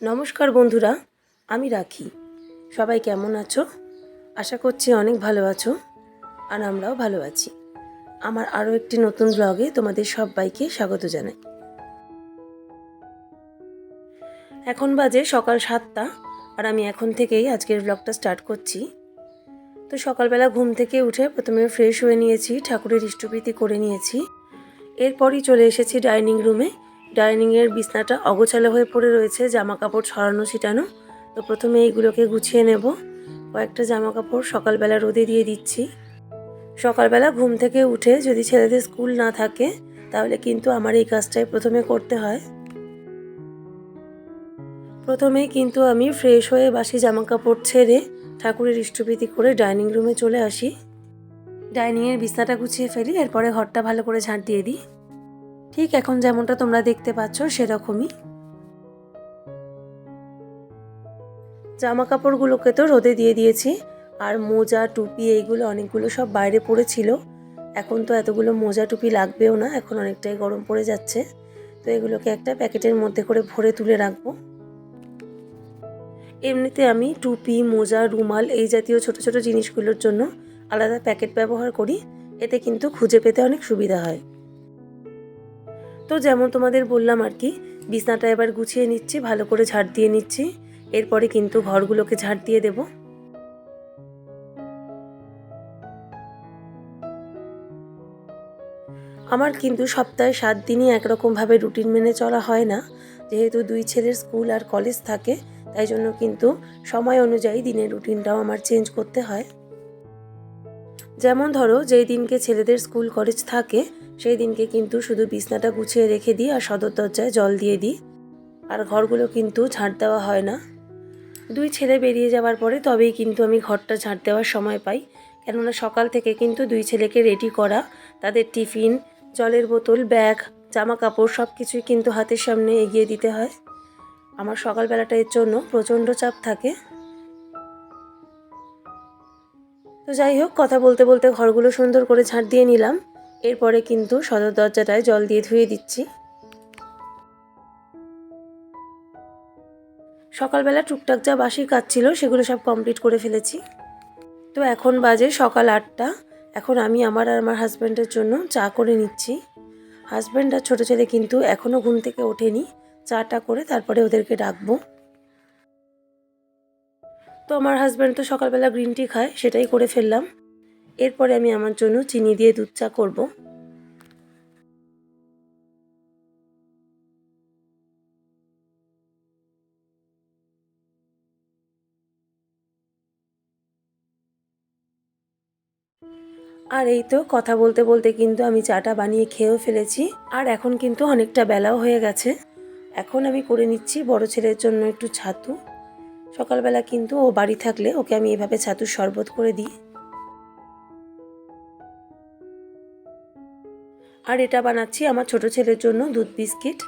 নমস্কার বন্ধুরা, আমি রাখি। সবাই কেমন আছো? আশা করছি অনেক ভালো আছো, আর আমরাও ভালো আছি। আমার আরও একটি নতুন ব্লগে তোমাদের সবাইকে স্বাগত জানাই। এখন বাজে সকাল 7টা, আর আমি এখন থেকেই আজকের ব্লগটা স্টার্ট করছি। তো সকালবেলা ঘুম থেকে উঠে প্রথমে ফ্রেশ হয়ে নিয়েছি, ঠাকুরের ইষ্টপ্রীতি করে নিয়েছি। এরপরই চলে এসেছি ডাইনিং রুমে। ডাইনিংয়ের বিছনাটা অগোছালো হয়ে পড়ে রয়েছে, জামা কাপড় ছড়ানো ছিটানো। তো প্রথমে এইগুলোকে গুছিয়ে নেব। কয়েকটা জামা কাপড় সকালবেলা রোদে দিয়ে দিচ্ছি। সকালবেলা ঘুম থেকে উঠে যদি ছেলেদের স্কুল না থাকে, তাহলে কিন্তু আমার এই কাজটাই প্রথমে করতে হয়। প্রথমেই কিন্তু আমি ফ্রেশ হয়ে বাসি জামা কাপড় ছেড়ে ঠাকুরের ইষ্টপ্রীতি করে ডাইনিং রুমে চলে আসি। ডাইনিংয়ের বিছনাটা গুছিয়ে ফেলি, এরপরে ঘরটা ভালো করে ঝাঁট দিয়ে দিই। ঠিক এখন যেমনটা তোমরা দেখতে পাচ্ছ সেরকমই। জামা কাপড়গুলোকে তো রোদে দিয়ে দিয়েছি, আর মোজা টুপি এইগুলো অনেকগুলো সব বাইরে পড়েছিল। এখন তো এতগুলো মোজা টুপি লাগবেও না, এখন অনেকটাই গরম পড়ে যাচ্ছে। তো এগুলোকে একটা প্যাকেটের মধ্যে করে ভরে তুলে রাখবো। এমনিতে আমি টুপি, মোজা, রুমাল এই জাতীয় ছোট ছোট জিনিসগুলোর জন্য আলাদা প্যাকেট ব্যবহার করি। এতে কিন্তু খুঁজে পেতে অনেক সুবিধা হয়। তো যেমন তোমাদের বললাম আর কি, বিছনাটা এবার গুছিয়ে নিচ্ছি, ভালো করে ঝাড় দিয়ে নিচ্ছি। এরপরে কিন্তু ঘরগুলোকে ঝাড় দিয়ে দেব। আমার কিন্তু সপ্তাহে 7 দিনই একরকমভাবে রুটিন মেনে চলা হয় না। যেহেতু 2 ছেলের স্কুল আর কলেজ থাকে, তাই জন্য কিন্তু সময় অনুযায়ী দিনের রুটিনটাও আমার চেঞ্জ করতে হয়। যেমন ধরো, যেই দিনকে ছেলেদের স্কুল কলেজ থাকে সেই দিনকে কিন্তু শুধু বিছনাটা গুছিয়ে রেখে দিই আর সদর দরজায় জল দিয়ে দিই, আর ঘরগুলো কিন্তু ঝাঁট দেওয়া হয় না। 2 ছেলে বেরিয়ে যাওয়ার পরে তবেই কিন্তু আমি ঘরটা ঝাঁট দেওয়ার সময় পাই। কেননা সকাল থেকে কিন্তু 2 ছেলেকে রেডি করা, তাদের টিফিন, জলের বোতল, ব্যাগ, জামা কাপড় সব কিছুই কিন্তু হাতের সামনে এগিয়ে দিতে হয়। আমার সকালবেলাটা এর জন্য প্রচণ্ড চাপ থাকে। তো যাই হোক, কথা বলতে বলতে ঘরগুলো সুন্দর করে ঝাঁট দিয়ে নিলাম। এরপরে কিন্তু সদর দরজাটায় জল দিয়ে ধুয়ে দিচ্ছি। সকালবেলা টুকটাক যা বাসি কাজ ছিল সেগুলো সব কমপ্লিট করে ফেলেছি। তো এখন বাজে সকাল 8টা। এখন আমি আমার আর আমার হাজব্যান্ডের জন্য চা করে নিচ্ছি। হাজব্যান্ড আর ছোটো ছেলে কিন্তু এখনও ঘুম থেকে ওঠেনি। চাটা করে তারপরে ওদেরকে ডাকবো। তো আমার হাজব্যান্ড তো সকালবেলা গ্রিন টি খায়, সেটাই করে ফেললাম। এরপরে আমি আমার জন্য চিনি দিয়ে দুধ চা করবো। আর এই তো কথা বলতে বলতে কিন্তু আমি চাটা বানিয়ে খেয়েও ফেলেছি। আর এখন কিন্তু অনেকটা বেলাও হয়ে গেছে। এখন আমি করে নিচ্ছি বড় ছেলের জন্য একটু ছাতু। সকালবেলা কিন্তু ও বাড়ি থাকলে ওকে আমি এভাবে ছাতুর শরবত করে দিই। আর এটা বানাচ্ছি আমার ছোট ছেলের জন্য দুধ বিস্কিট।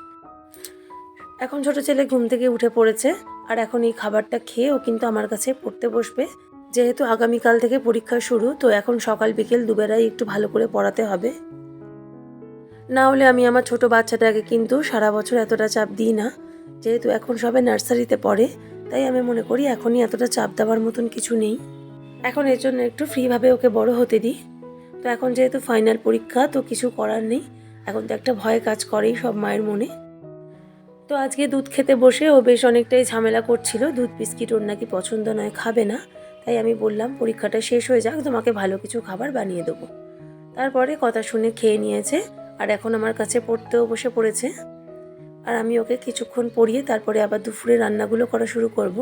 এখন ছোট ছেলে ঘুম থেকে উঠে পড়েছে, আর এখন এই খাবারটা খেয়ে ও কিন্তু আমার কাছে পড়তে বসবে। যেহেতু আগামীকাল থেকে পরীক্ষা শুরু, তো এখন সকাল বিকেল দুবেলাই একটু ভালো করে পড়াতে হবে। না হলে আমি আমার ছোট বাচ্চাটাকে কিন্তু সারা বছর এতটা চাপ দিই না। যেহেতু এখন সবে নার্সারিতে পড়ে, তাই আমি মনে করি এখনই এতটা চাপ দেওয়ার মতন কিছু নেই। এখন এর জন্য একটু ফ্রিভাবে ওকে বড় হতে দিই। তো এখন যেহেতু ফাইনাল পরীক্ষা, তো কিছু করার নেই। এখন তো একটা ভয় কাজ করেই সব মায়ের মনে। তো আজকে দুধ খেতে বসে ও বেশ অনেকটাই ঝামেলা করছিল। দুধ বিস্কিট ওর নাকি পছন্দ নয়, খাবে না। তাই আমি বললাম পরীক্ষাটা শেষ হয়ে যাক, তোমাকে ভালো কিছু খাবার বানিয়ে দেবো। তারপরে কথা শুনে খেয়ে নিয়েছে, আর এখন আমার কাছে পড়তেও বসে পড়েছে। আর আমি ওকে কিছুক্ষণ পড়িয়ে তারপরে আবার দুপুরে রান্নাগুলো করা শুরু করব।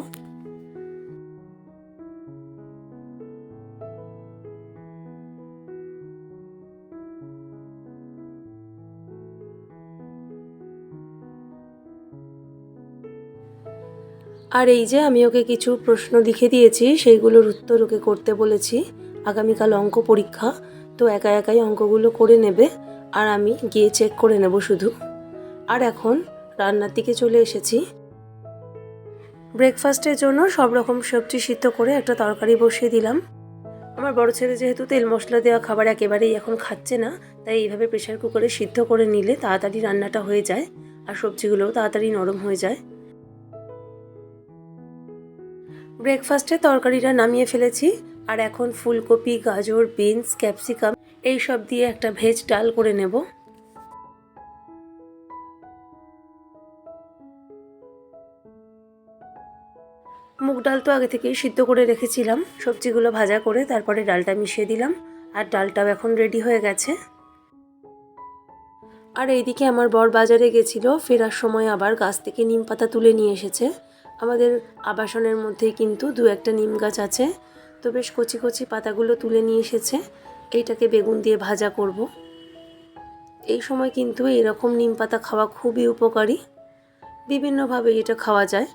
আর এই যে আমি ওকে কিছু প্রশ্ন লিখে দিয়েছি, সেইগুলোর উত্তর ওকে করতে বলেছি। আগামীকাল অঙ্ক পরীক্ষা, তো একা একাই অঙ্কগুলো করে নেবে, আর আমি গিয়ে চেক করে নেব শুধু। আর এখন রান্নার দিকে চলে এসেছি। ব্রেকফাস্টের জন্য সব রকম সবজি সিদ্ধ করে একটা তরকারি বসিয়ে দিলাম। আমার বড় ছেলে যেহেতু তেল মশলা দেওয়া খাবার একেবারেই এখন খাচ্ছে না, তাই এইভাবে প্রেশার কুকারে সিদ্ধ করে নিলে তাড়াতাড়ি রান্নাটা হয়ে যায়, আর সবজিগুলোও তাড়াতাড়ি নরম হয়ে যায়। ব্রেকফাস্টে তরকারিটা নামিয়ে ফেলেছি, আর এখন ফুলকপি, গাজর, বিনস, ক্যাপসিকাম এই সব দিয়ে একটা ভেজ ডাল করে নেব। মুগ ডাল তো আগে থেকেই সিদ্ধ করে রেখেছিলাম, সবজিগুলো ভাজা করে তারপরে ডালটা মিশিয়ে দিলাম, আর ডালটাও এখন রেডি হয়ে গেছে। আর এইদিকে আমার বর বাজারে গেছিল, ফেরার সময় আবার গাছ থেকে নিম পাতা তুলে নিয়ে এসেছে। আমাদের আবাসনের মধ্যেই কিন্তু 2-1টা নিম গাছ আছে, তো বেশ কচি কচি পাতাগুলো তুলে নিয়ে এসেছে। এইটাকে বেগুন দিয়ে ভাজা করব। এই সময় কিন্তু এরকম নিম পাতা খাওয়া খুবই উপকারী, বিভিন্নভাবে এটা খাওয়া যায়।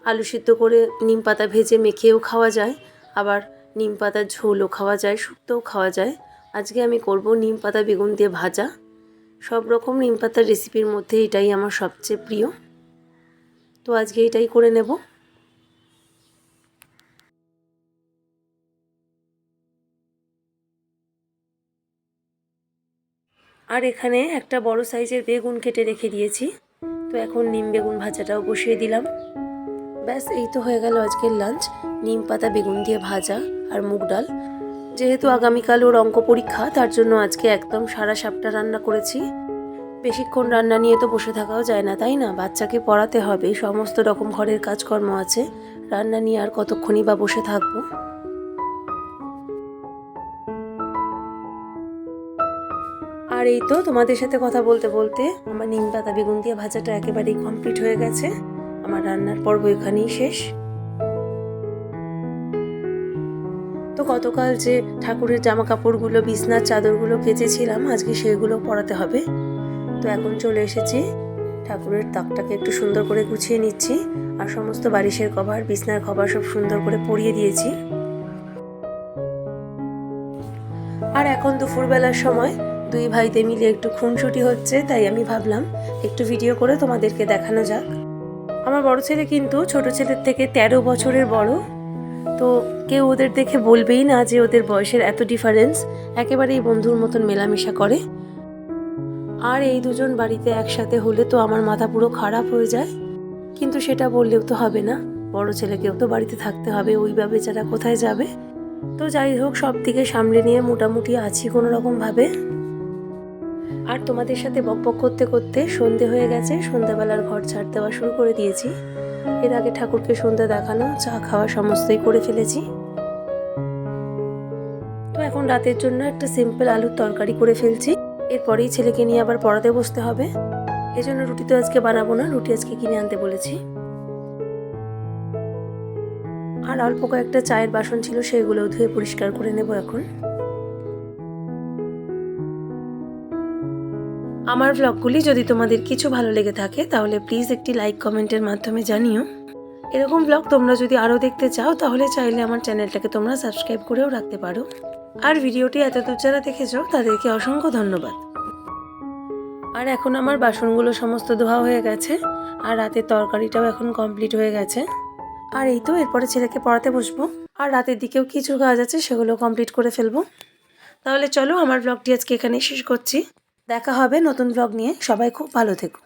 আলু সিদ্ধ করে নিম পাতা ভেজে মেখেও খাওয়া যায়, আবার নিম পাতার ঝোলও খাওয়া যায়, শুক্তোও খাওয়া যায়। আজকে আমি করব নিম পাতা বেগুন দিয়ে ভাজা। সব রকম নিম পাতার রেসিপির মধ্যে এটাই আমার সবচেয়ে প্রিয়, তো আজকে এটাই করে নেব। আর এখানে একটা বড় সাইজের বেগুন কেটে রেখে দিয়েছি, তো এখন নিম বেগুন ভাজাটাও বসিয়ে দিলাম। ব্যাস, এই তো হয়ে গেল আজকের লাঞ্চ, নিম পাতা বেগুন দিয়ে ভাজা আর মুগ ডাল। যেহেতু আগামীকাল ওর অঙ্ক পরীক্ষা, তার জন্য আজকে একদম সারা সাপটা রান্না করেছি। বেশিক্ষণ রান্না নিয়ে তো বসে থাকাও যায় না, তাই না? বাচ্চাকে পড়াতে হবে, সমস্ত রকম ঘরের কাজকর্ম আছে, রান্না নিয়ে আর কতক্ষণই বা বসে থাকবো। আর এই তো তোমাদের সাথে কথা বলতে বলতে আমার নিম পাতা বেগুন দিয়ে ভাজাটা একেবারেই কমপ্লিট হয়ে গেছে। আমার রান্নার পর্ব এখানেই শেষ। তো গতকাল যে ঠাকুরের জামা কাপড়গুলো, বিছনার চাদরগুলো কেচেছিলাম, আজকে সেগুলো পরাতে হবে। তো এখন চলে এসেছি, ঠাকুরের তাকটাকে একটু সুন্দর করে গুছিয়ে নিচ্ছি, আর সমস্ত বালিশের কভার, বিছনার কভার সব সুন্দর করে পরিয়ে দিয়েছি। আর এখন দুপুরবেলার সময় দুই ভাইতে মিলে একটু খুনসুটি হচ্ছে, তাই আমি ভাবলাম একটু ভিডিও করে তোমাদেরকে দেখানো যাক। আমার বড় ছেলে কিন্তু ছোট ছেলের থেকে 13 বছরের বড়, তো কেউ ওদের দেখে বলবেই না যে ওদের বয়সের এত ডিফারেন্স, একেবারেই বন্ধুর মতন মেলামেশা করে। আর এই দুজন বাড়িতে একসাথে হলে তো আমার মাথা পুরো খারাপ হয়ে যায়, কিন্তু সেটা বললেও তো হবে না, বড় ছেলেকেও তো বাড়িতে থাকতে হবে, ওই বেচারা কোথায় যাবে। তো যাই হোক, সব দিকে সামলে নিয়ে মোটামুটি আছি কোনো রকম ভাবে। আর তোমাদের সাথে বকবক করতে করতে সন্ধে হয়ে গেছে, সন্ধ্যাবেলার ঘর ঝাড় দেওয়া শুরু করে দিয়েছি। এর আগে ঠাকুরকে সন্ধ্যা দেখানো, চা খাওয়া সমস্তই করে ফেলেছি। তো এখন রাতের জন্য একটা সিম্পল আলুর তরকারি করে ফেলছি, এরপরেই ছেলেকে নিয়ে আবার পড়াতে বসতে হবে। এজন্য রুটি তো আজকে বানাবো না, রুটি আজকে কিনে আনতে বলেছি। আর অল্প কয়েকটা চায়ের বাসন ছিল, সেগুলোও ধুয়ে পরিষ্কার করে নেব এখন। আমার ব্লগগুলি যদি তোমাদের কিছু ভালো লেগে থাকে তাহলে প্লিজ একটি লাইক কমেন্টের মাধ্যমে জানিও। এরকম ব্লগ তোমরা যদি আরও দেখতে চাও তাহলে চাইলে আমার চ্যানেলটাকে তোমরা সাবস্ক্রাইব করেও রাখতে পারো। আর ভিডিওটি এতদূর যারা দেখেছো তাদেরকে অসংখ্য ধন্যবাদ। আর এখন আমার বাসনগুলো সমস্ত ধোয়া হয়ে গেছে, আর রাতের তরকারিটাও এখন কমপ্লিট হয়ে গেছে। আর এই তো এরপরে ছেলেকে পড়াতে বসবো, আর রাতের দিকেও কিছু কাজ আছে, সেগুলো কমপ্লিট করে ফেলবো। তাহলে চলো, আমার ব্লগটি আজকে এখানেই শেষ করছি। দেখা হবে নতুন ব্লগ নিয়ে, সবাই খুব ভালো থেকো।